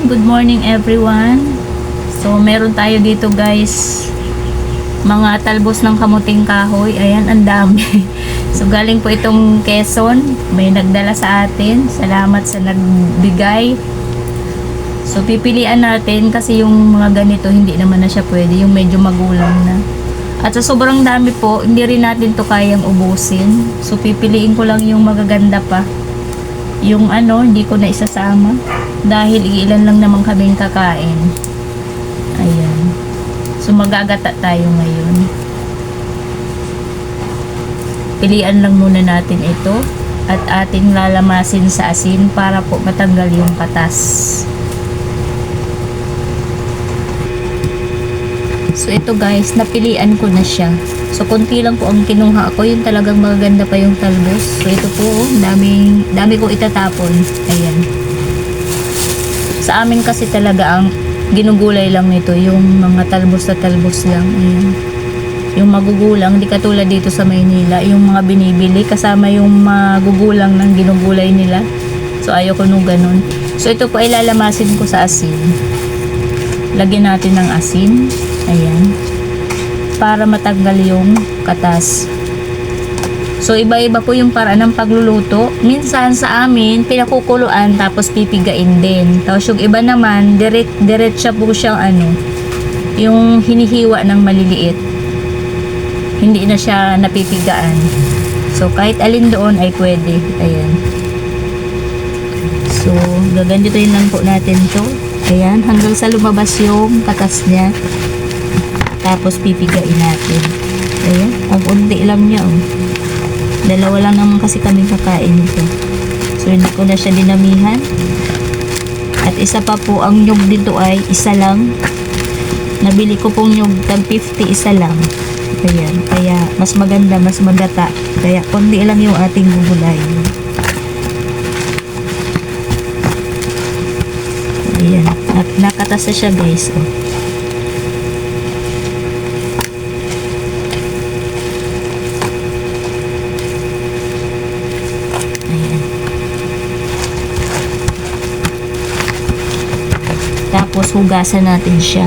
Good morning everyone. So meron tayo dito guys, mga talbos ng kamuting kahoy. Ayan, ang dami. So galing po itong Quezon. May nagdala sa atin. Salamat sa nagbigay. So pipilian natin kasi yung mga ganito hindi naman na siya pwede, yung medyo magulang na. At sa sobrang dami po, hindi rin natin to kayang ubusin. So pipiliin ko lang yung magaganda pa. Yung hindi ko na isasama dahil ilan lang naman kaming kakain. Ayan. So magagata tayo ngayon. Pilian lang muna natin ito at ating lalamasin sa asin para po matanggal yung katas. So ito guys, napilian ko na siya. So konti lang po ang kinuha ko, yung talagang magaganda pa yung talbos. So ito po, dami ko itatapon. Ayan. Sa amin kasi talaga ang ginugulay lang nito, yung mga talbos na talbos lang. Ayan. Yung magugulang, di katulad dito sa Maynila, yung mga binibili kasama yung magugulang ng ginugulay nila. So ayoko nung ganun. So ito po ay lalamasin ko sa asin. Lagyan natin ng asin. Ayan. Para matanggal yung katas. So iba-iba po yung paraan ng pagluluto. Minsan sa amin pinakukuluan tapos pipigain din. Tapos yung iba naman diretsa po siyang yung hinihiwa ng maliliit. Hindi na siya napipigaan. So kahit alin doon ay pwede. Ayan. So gaganditin lang po natin to. Ayan, hanggang sa lumabas yung katas niya. Tapos pipigain natin. Ayan, ang unti lang niya Dalawa lang naman kasi kami kakain nito. So hindi ko na siya dinamihan. At isa pa po, ang nyug dito ay isa lang. Nabili ko pong nyug tag 50, isa lang. Ayan, kaya mas maganda, mas magata. Kaya konti lang yung ating gugulay. Ayan, at nakatas na siya guys. Tapos hugasan natin siya.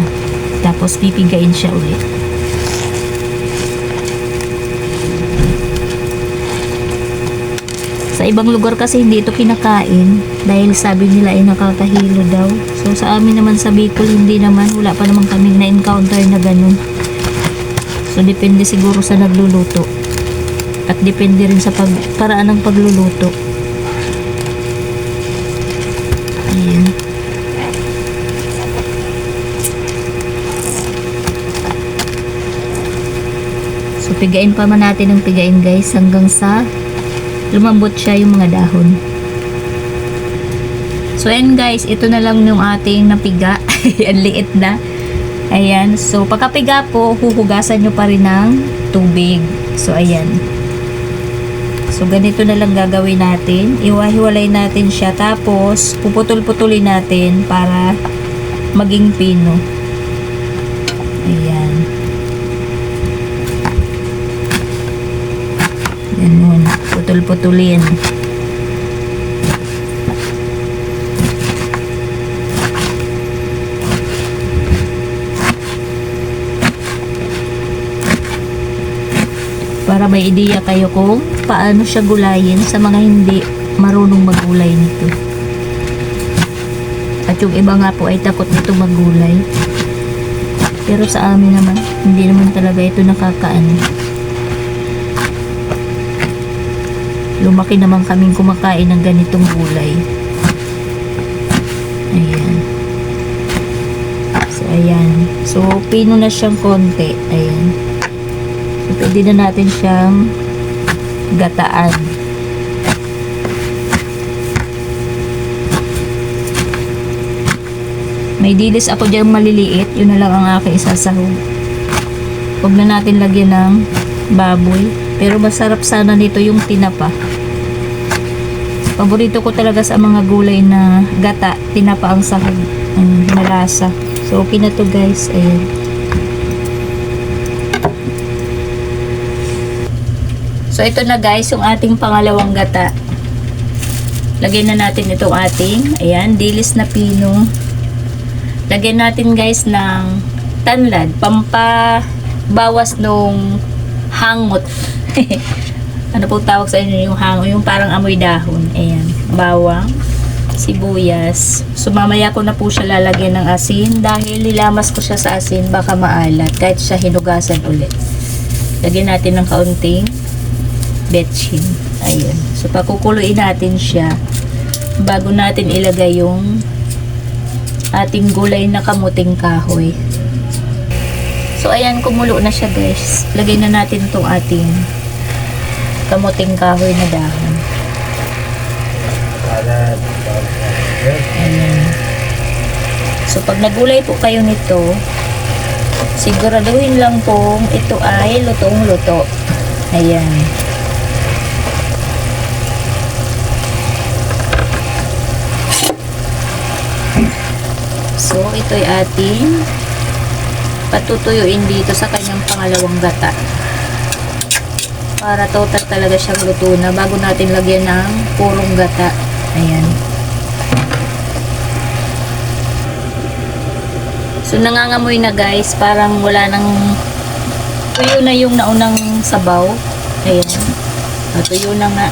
Tapos pipigain siya ulit. Sa ibang lugar kasi hindi ito kinakain dahil sabi nila ay nakakahilo daw. So sa amin naman sa Bicol hindi naman, wala pa naman kaming na-encounter na ganun. So depende siguro sa nagluluto. At depende rin sa paraan ng pagluluto. Ayan. So pigain pa man natin ng pigain guys hanggang sa lumambot siya yung mga dahon. So ayan guys, ito na lang yung ating napiga. Ang liit na. Ayan, so pagkapiga po, huhugasan nyo pa rin ng tubig. So ayan. So ganito na lang gagawin natin. Iwahiwalay natin siya, tapos puputol-putulin natin para maging pino. Ayan. Ganun, putol-putulin. Para may ideya kayo kung paano siya gulayin sa mga hindi marunong maggulay nito. At yung iba nga po ay takot nito maggulay. Pero sa amin naman, hindi naman talaga ito nakakaano. Lumaki naman kaming kumakain ng ganitong gulay. Ayan. So, ayan. So, pino na siyang konti. Ayan. So, pwede na natin siyang gataan. May dilis ako dyan maliliit. Yun na lang ang aking isasahog. Huwag na natin lagyan ng baboy. Pero masarap sana nito yung tinapa. Paborito ko talaga sa mga gulay na gata, tinapa ang sahog, malasa. So okay na to guys. Ayan. So ito na guys, yung ating pangalawang gata. Lagyan na natin itong ating, ayan, dilis na pino. Lagyan natin guys ng tanlad, pampabawas nung hangot. Ano po tawag sa inyo yung hangot? Yung parang amoy dahon. Ayan, bawang, sibuyas. So mamaya ko na po siya lalagyan ng asin dahil nilamas ko siya sa asin, baka maalat kahit siya hinugasan ulit. Lagyan natin ng kaunting betchin. Ayun. So pakukuluin natin siya bago natin ilagay yung ating gulay na kamuting kahoy. So ayan, kumulo na siya guys. Lagay na natin tong ating kamuting kahoy na dahon. Ayan. So pag nagulay po kayo nito, siguraduhin lang pong ito ay lutong-luto. Ayan. So ito'y ating patutuyuin dito sa kanyang pangalawang gata. Para total talaga siyang luto na bago natin lagyan ng purong gata. Ayan. So nangangamoy na guys, parang wala nang tuyo na yung naunang sabaw. Ayan. Tuyo na nga.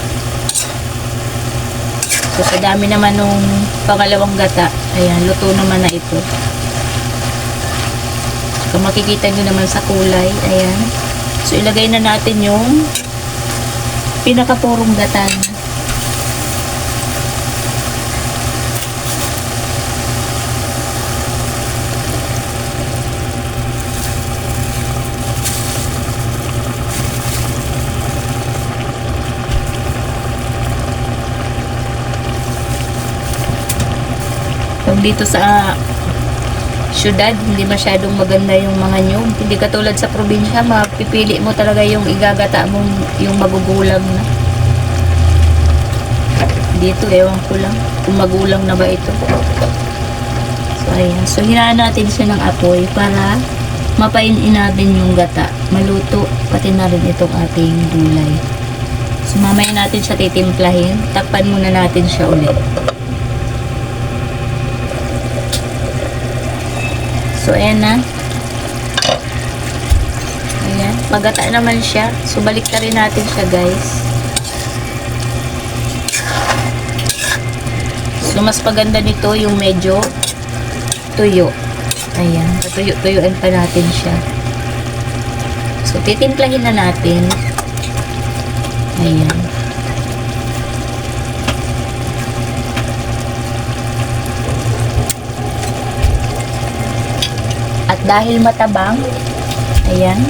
So sa dami naman nung pangalawang gata, ayan, luto naman na ito. So makikita nyo naman sa kulay, ayan. So ilagay na natin yung pinakapurong gata na. Pag dito sa syudad, hindi masyadong maganda yung mga nyug. Hindi katulad sa probinsya, mapipili mo talaga yung igagata mong yung magugulang na. Dito, ewan ko lang kung magulang na ba ito. So, ayan. So, hinaan natin siya ng apoy para mapainin natin yung gata. Maluto, pati na rin itong ating gulay. So, mamaya natin siya titimplahin. Takpan muna natin siya ulit. So, ayan na. Ayan. Magata naman siya. So, balik na rin natin siya, guys. So, mas paganda nito yung medyo tuyo. Ayan. Tuyo-tuyuan pa natin siya. So, titimplahin na natin. Ayan. At dahil matabang, ayan,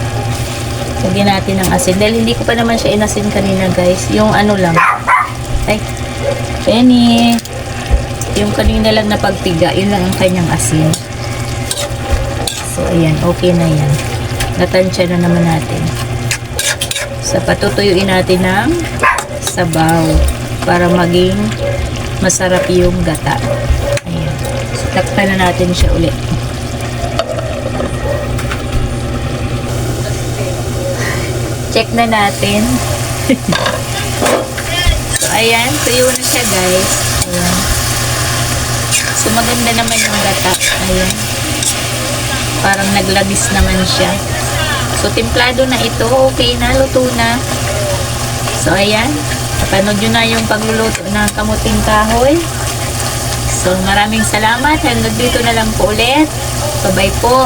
lagyan natin ng asin. Dahil hindi ko pa naman siya inasin kanina, guys. Yung ano lang. Ay, Penny. Yung kanina lang na pagtiga, yun lang ang kanyang asin. So, ayan, okay na yan. Natansya na naman natin. So, patutuyuin natin ng sabaw para maging masarap yung gata. Ayan. So, takpan na natin siya ulit. Check na natin. So, ayan. Tuyo na siya, guys. Ayan. So, maganda naman yung gata. Ayan. Parang naglabis naman siya. So, timplado na ito. Okay na. Luto na. So, ayan. Napanood nyo na yung pagluluto ng kamuting kahoy. So, maraming salamat. Hanggang dito na lang po ulit. Bye-bye po.